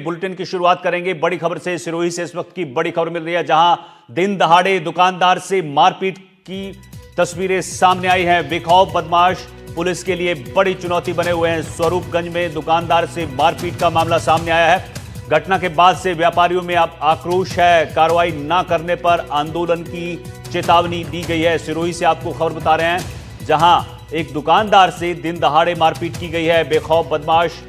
Bulletin की शुरुआत करेंगे बड़ी खबर से। सिरोही से इस वक्त की बड़ी खबर मिल रही है, जहां दिन दहाड़े दुकानदार से मारपीट की तस्वीरें सामने आई हैं। बेखौफ बदमाश पुलिस के लिए बड़ी चुनौती बने हुए हैं। स्वरूपगंज में दुकानदार से मारपीट का मामला सामने आया है। घटना के बाद से व्यापारियों में अब आक्रोश है। कार्रवाई न करने पर आंदोलन की चेतावनी दी गई है। सिरोही से आपको खबर बता रहे हैं, जहां एक दुकानदार से दिन दहाड़े मारपीट की गई है। बेखौफ बदमाश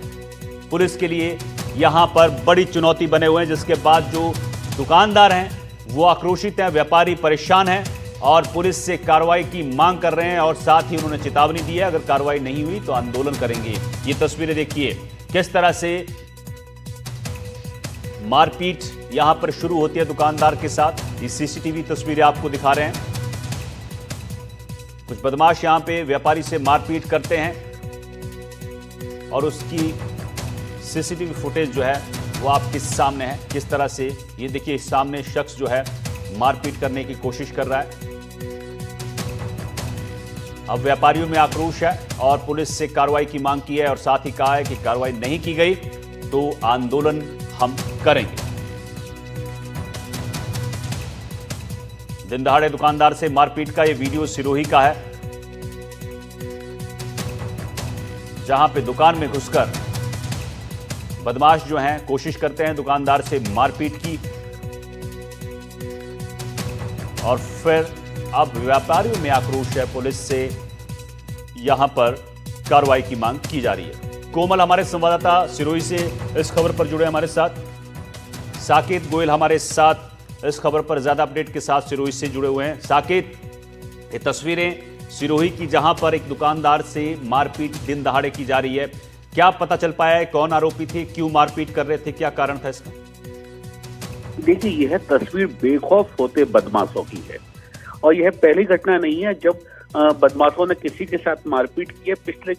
पुलिस के लिए यहां पर बड़ी चुनौती बने हुए हैं, जिसके बाद जो दुकानदार हैं वो आक्रोशित हैं, व्यापारी परेशान हैं और पुलिस से कार्रवाई की मांग कर रहे हैं। और साथ ही उन्होंने चेतावनी दी है, अगर कार्रवाई नहीं हुई तो आंदोलन करेंगे। ये तस्वीरें देखिए किस तरह से मारपीट यहां पर शुरू होती है दुकानदार के साथ। ये सीसीटीवी तस्वीरें आपको दिखा रहे हैं। कुछ बदमाश यहां पे व्यापारी से मारपीट करते हैं और उसकी सीसीटीवी फुटेज जो है वो आपके सामने है। किस तरह से ये देखिए, सामने शख्स जो है मारपीट करने की कोशिश कर रहा है। अब व्यापारियों में आक्रोश है और पुलिस से कार्रवाई की मांग की है और साथ ही कहा है कि कार्रवाई नहीं की गई तो आंदोलन हम करेंगे। दिन दहाड़े दुकानदार से मारपीट का ये वीडियो सिरोही का है, जहां पे दुकान में घुसकर बदमाश जो हैं कोशिश करते हैं दुकानदार से मारपीट की और फिर अब व्यापारियों में आक्रोश है। पुलिस से यहां पर कार्रवाई की मांग की जा रही है। कोमल हमारे संवाददाता सिरोही से इस खबर पर जुड़े हमारे साथ। साकेत गोयल हमारे साथ इस खबर पर ज्यादा अपडेट के साथ सिरोही से जुड़े हुए हैं। साकेत, ये तस्वीरें सिरोही की, जहां पर एक दुकानदार से मारपीट दिन दहाड़े की जा रही है, क्या पता चल पाया है? कौन आरोपी थे, क्यों मारपीट कर रहे थे, क्या कारण था इसका? देखिए, यह तस्वीर बेखौफ होते बदमाशों की है और यह पहली घटना नहीं है जब बदमाशों ने किसी के साथ मारपीट की है। पिछले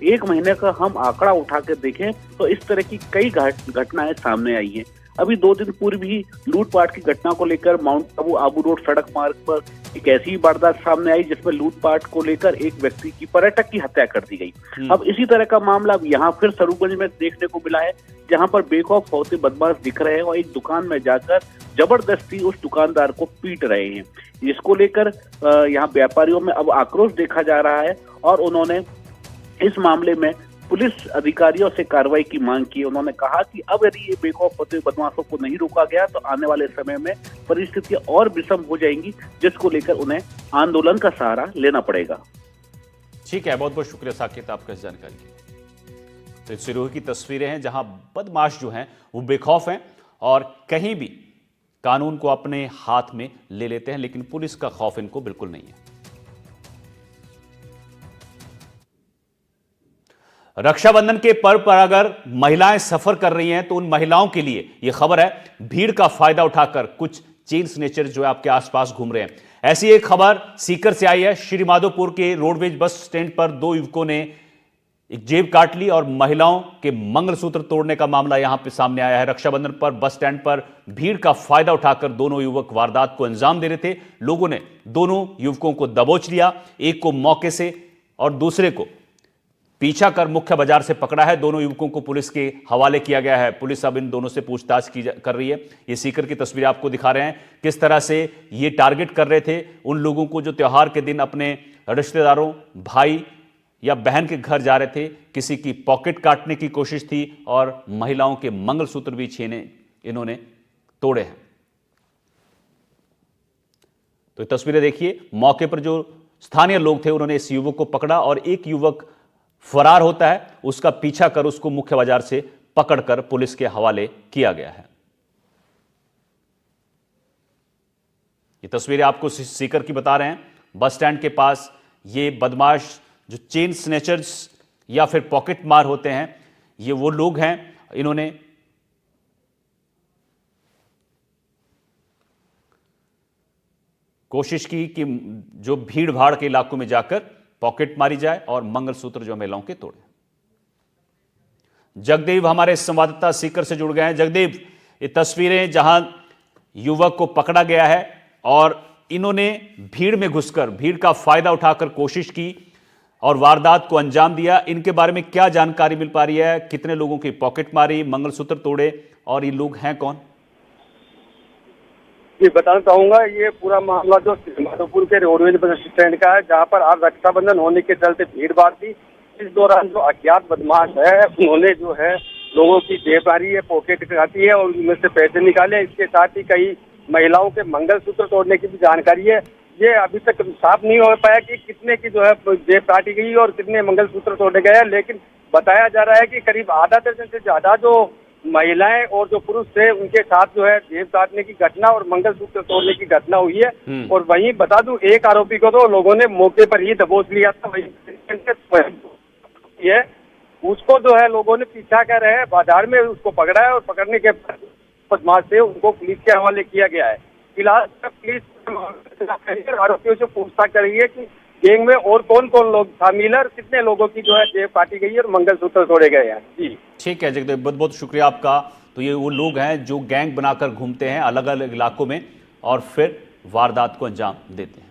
1 महीने का हम आंकड़ा उठा के देखें तो इस तरह की कई घटनाएं सामने आई हैं। अभी 2 दिन पूर्व भी लूटपाट की घटना को लेकर माउंट आबू रोड सड़क मार्ग पर एक ऐसी ही वारदात सामने आई जिसमें लूटपाट को लेकर एक व्यक्ति की, पर्यटक की हत्या कर दी गई। अब इसी तरह का मामला अब यहाँ फिर स्वरूपगंज में देखने को मिला है, जहां पर बेखौफ होते बदमाश दिख रहे हैं और एक दुकान में जाकर जबरदस्ती उस दुकानदार को पीट रहे हैं। इसको लेकर यहाँ व्यापारियों में अब आक्रोश देखा जा रहा है और उन्होंने इस मामले में पुलिस अधिकारियों से कार्रवाई की मांग की। उन्होंने कहा कि अब यदि ये बेखौफ होते बदमाशों को नहीं रोका गया तो आने वाले समय में परिस्थितियां और विषम हो जाएंगी, जिसको लेकर उन्हें आंदोलन का सहारा लेना पड़ेगा। ठीक है, बहुत बहुत शुक्रिया साकेत आपका इस जानकारी के। तो सिरोही की तस्वीरें हैं, जहां बदमाश जो हैं वो बेखौफ हैं और कहीं भी कानून को अपने हाथ में ले लेते हैं, लेकिन पुलिस का खौफ इनको बिल्कुल नहीं है। रक्षाबंधन के पर्व पर अगर महिलाएं सफर कर रही हैं तो उन महिलाओं के लिए यह खबर है, भीड़ का फायदा उठाकर कुछ चेन स्नेचर जो है आपके आसपास घूम रहे हैं। ऐसी एक खबर सीकर से आई है। श्री माधोपुर के रोडवेज बस स्टैंड पर 2 युवकों ने एक जेब काट ली और महिलाओं के मंगलसूत्र तोड़ने का मामला यहां पे सामने आया है। रक्षाबंधन पर बस स्टैंड पर भीड़ का फायदा उठाकर दोनों युवक वारदात को अंजाम दे रहे थे। लोगों ने दोनों युवकों को दबोच लिया, एक को मौके से और दूसरे को पीछा कर मुख्य बाजार से पकड़ा है। दोनों युवकों को पुलिस के हवाले किया गया है। पुलिस अब इन दोनों से पूछताछ कर रही है। ये सीकर की तस्वीर आपको दिखा रहे हैं, किस तरह से ये टारगेट कर रहे थे उन लोगों को जो त्योहार के दिन अपने रिश्तेदारों, भाई या बहन के घर जा रहे थे। किसी की पॉकेट काटने की कोशिश थी और महिलाओं के मंगलसूत्र भी इन्होंने तोड़े हैं। तो ये तस्वीरें देखिए, मौके पर जो स्थानीय लोग थे उन्होंने इस युवक को पकड़ा और एक युवक फरार होता है, उसका पीछा कर उसको मुख्य बाजार से पकड़कर पुलिस के हवाले किया गया है। ये तस्वीरें आपको सीकर की बता रहे हैं। बस स्टैंड के पास ये बदमाश जो चेन स्नेचर्स या फिर पॉकेट मार होते हैं, ये वो लोग हैं। इन्होंने कोशिश की कि जो भीड़ भाड़ के इलाकों में जाकर पॉकेट मारी जाए और मंगलसूत्र जो महिलाओं के तोड़े। जगदेव हमारे संवाददाता सीकर से जुड़ गए हैं। जगदेव, ये तस्वीरें जहां युवक को पकड़ा गया है और इन्होंने भीड़ में घुसकर भीड़ का फायदा उठाकर कोशिश की और वारदात को अंजाम दिया, इनके बारे में क्या जानकारी मिल पा रही है? कितने लोगों की पॉकेट मारी, मंगलसूत्र तोड़े, और ये लोग हैं कौन? जी बताना चाहूंगा, ये पूरा मामला जो माधोपुर के रोडवेज बस स्टैंड का है, जहां पर आज रक्षाबंधन होने के चलते भीड़ भाड़ थी। इस दौरान जो अज्ञात बदमाश है उन्होंने जो है लोगों की जेब मारी है, पॉकेट काटी है और उनमें से पैसे निकाले। इसके साथ ही कई महिलाओं के मंगलसूत्र तोड़ने की भी जानकारी है। ये अभी तक साफ नहीं हो पाया कि कितने की जो है जेब काटी गई और कितने मंगलसूत्र तोड़े गए हैं, लेकिन बताया जा रहा है कि करीब आधा दर्जन से ज्यादा जो महिलाएं और जो पुरुष थे उनके साथ जो है जेब काटने की घटना और मंगलसूत्र तोड़ने की घटना हुई है। और वहीं बता दूं, एक आरोपी को तो लोगों ने मौके पर ही दबोच लिया था। वही है उसको जो है लोगों ने पीछा कर रहे हैं, बाजार में उसको पकड़ा है और पकड़ने के बाद बदमाश से उनको पुलिस के हवाले किया गया है। फिलहाल पुलिस आरोपियों से पूछताछ कर रही है कि गैंग में और कौन कौन लोग शामिल है और कितने लोगों की जो है जेब काटी गई है और मंगलसूत्र तोड़े गए हैं। जी ठीक है जगदेव, बहुत बहुत शुक्रिया आपका। तो ये वो लोग हैं जो गैंग बनाकर घूमते हैं अलग अलग इलाकों में और फिर वारदात को अंजाम देते हैं।